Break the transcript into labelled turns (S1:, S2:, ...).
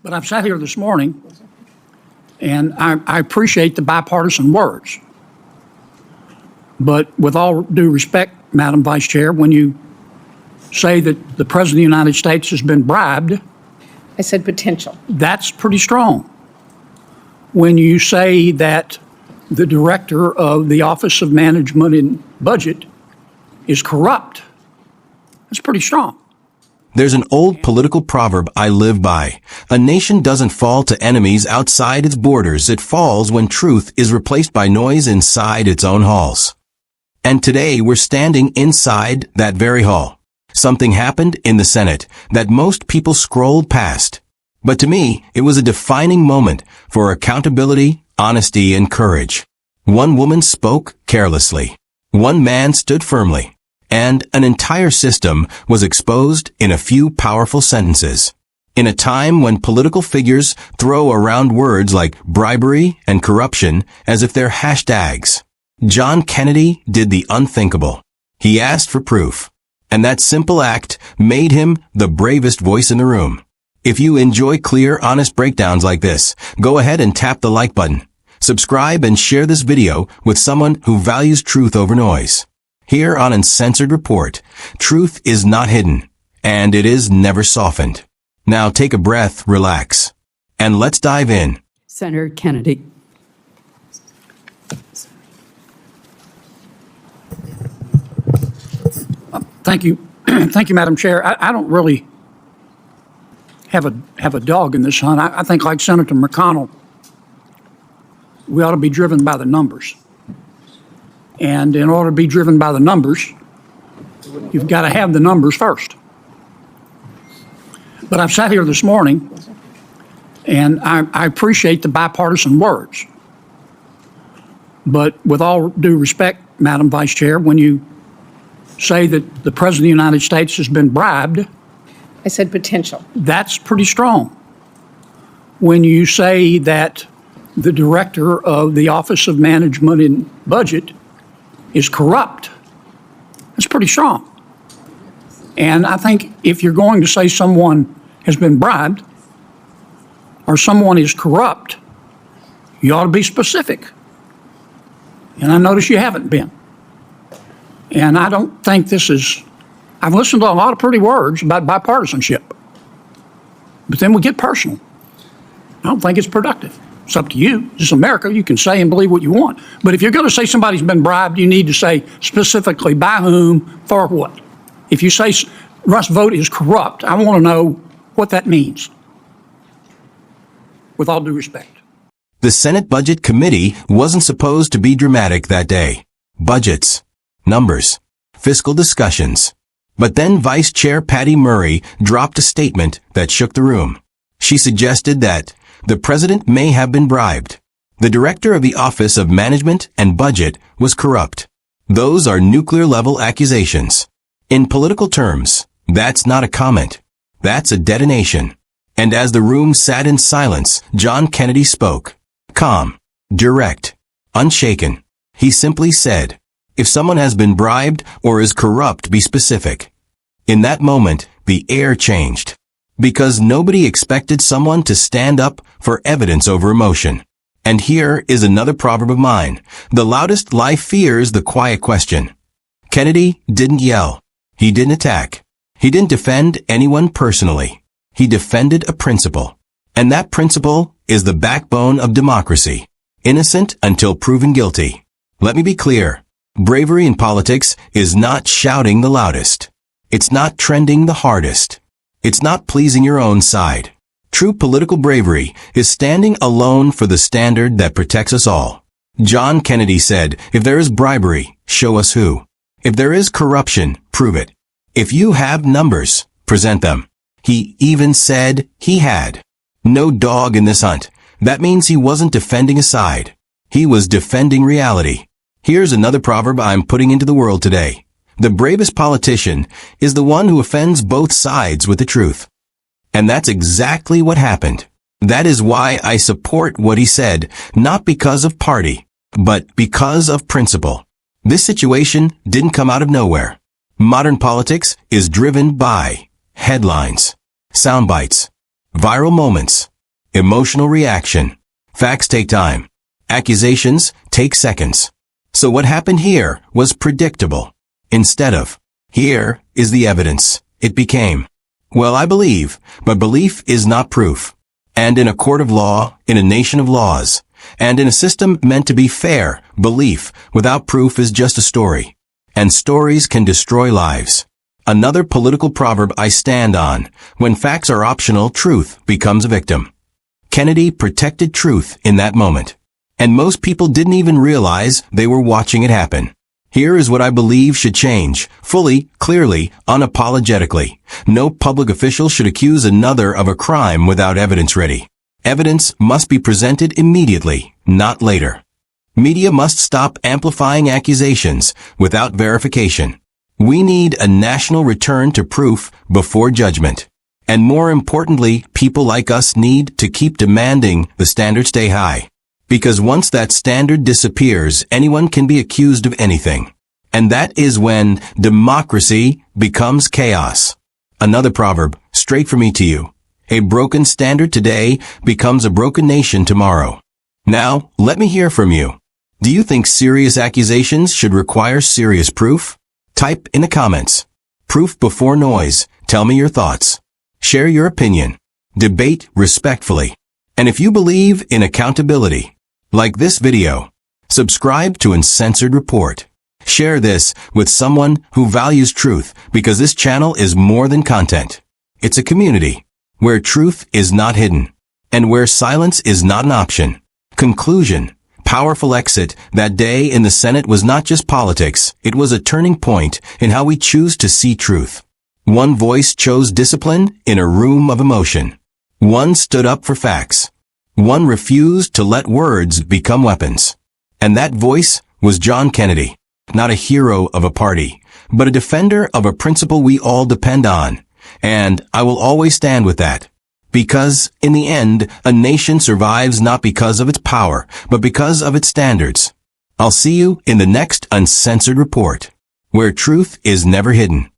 S1: But I've sat here this morning, and I appreciate the bipartisan words. But with all due respect, Madam Vice Chair, when you say that the President of the United States has been bribed,
S2: I said potential.
S1: that's pretty strong. When you say that the director of the Office of Management and Budget is corrupt, that's pretty strong.
S3: There's an old political proverb I live by. A nation doesn't fall to enemies outside its borders. It falls when truth is replaced by noise inside its own halls. And today we're standing inside that very hall. Something happened in the Senate that most people scrolled past. But to me, it was a defining moment for accountability, honesty, and courage. One woman spoke carelessly. One man stood firmly. And an entire system was exposed in a few powerful sentences. In a time when political figures throw around words like bribery and corruption as if they're hashtags, John Kennedy did the unthinkable. He asked for proof. And that simple act made him the bravest voice in the room. If you enjoy clear, honest breakdowns like this, go ahead and tap the like button. Subscribe and share this video with someone who values truth over noise. Here on Uncensored Report, truth is not hidden, and it is never softened. Now take a breath, relax, and let's dive in.
S4: Senator Kennedy.
S1: Thank you. Thank you, Madam Chair. I don't really have a dog in this hunt. I think, like Senator McConnell, we ought to be driven by the numbers. And in order to be driven by the numbers, you've got to have the numbers first. But I've sat here this morning, and I appreciate the bipartisan words. But with all due respect, Madam Vice Chair, when you say that the President of the United States has been bribed,
S2: I said potential.
S1: that's pretty strong. When you say that the director of the Office of Management and Budget is corrupt, that's pretty strong. And I think if you're going to say someone has been bribed or someone is corrupt, you ought to be specific. And I notice you haven't been. And I don't think this is, I've listened to a lot of pretty words about bipartisanship, but then we get personal. I don't think it's productive. It's up to you. This is America. You can say and believe what you want. But if you're going to say somebody's been bribed, you need to say specifically by whom, for what. If you say Russ Vogt is corrupt, I want to know what that means, with all due respect.
S3: The Senate Budget Committee wasn't supposed to be dramatic that day. Budgets, numbers, fiscal discussions. But then Vice Chair Patty Murray dropped a statement that shook the room. She suggested that the president may have been bribed. The director of the Office of Management and Budget was corrupt. Those are nuclear-level accusations. In political terms, that's not a comment. That's a detonation. And as the room sat in silence, John Kennedy spoke. Calm, direct, unshaken. He simply said, "If someone has been bribed or is corrupt, be specific." In that moment, the air changed. Because nobody expected someone to stand up for evidence over emotion. And here is another proverb of mine. The loudest lie fears the quiet question. Kennedy didn't yell. He didn't attack. He didn't defend anyone personally. He defended a principle. And that principle is the backbone of democracy. Innocent until proven guilty. Let me be clear. Bravery in politics is not shouting the loudest. It's not trending the hardest. It's not pleasing your own side. True political bravery is standing alone for the standard that protects us all. John Kennedy said, "If there is bribery, show us who. If there is corruption, prove it. If you have numbers, present them." He even said he had. No dog in this hunt. That means he wasn't defending a side. He was defending reality. Here's another proverb I'm putting into the world today. The bravest politician is the one who offends both sides with the truth. And that's exactly what happened. That is why I support what he said, not because of party, but because of principle. This situation didn't come out of nowhere. Modern politics is driven by headlines, sound bites, viral moments, Emotional reaction. Facts take time. Accusations take seconds. So what happened here was predictable. Instead of, here is the evidence, it became, well, I believe, but belief is not proof. And in a court of law, in a nation of laws, and in a system meant to be fair, belief without proof is just a story. And stories can destroy lives. Another political proverb I stand on, when facts are optional, truth becomes a victim. Kennedy protected truth in that moment. And most people didn't even realize they were watching it happen. Here is what I believe should change, fully, clearly, unapologetically. No public official should accuse another of a crime without evidence ready. Evidence must be presented immediately, not later. Media must stop amplifying accusations without verification. We need a national return to proof before judgment. And more importantly, people like us need to keep demanding the standard stay high. Because once that standard disappears, anyone can be accused of anything. And that is when democracy becomes chaos. Another proverb, straight from me to you. A broken standard today becomes a broken nation tomorrow. Now, let me hear from you. Do you think serious accusations should require serious proof? Type in the comments. Proof before noise. Tell me your thoughts. Share your opinion. Debate respectfully. And if you believe in accountability, like this video, subscribe to Uncensored Report. Share this with someone who values truth, because this channel is more than content. It's a community where truth is not hidden and where silence is not an option. Conclusion. Powerful exit. That day in the Senate was not just politics. It was a turning point in how we choose to see truth. One voice chose discipline in a room of emotion. One stood up for facts. One refused to let words become weapons. And that voice was John Kennedy. Not a hero of a party, but a defender of a principle we all depend on. And I will always stand with that. Because, in the end, a nation survives not because of its power, but because of its standards. I'll see you in the next Uncensored Report, where truth is never hidden.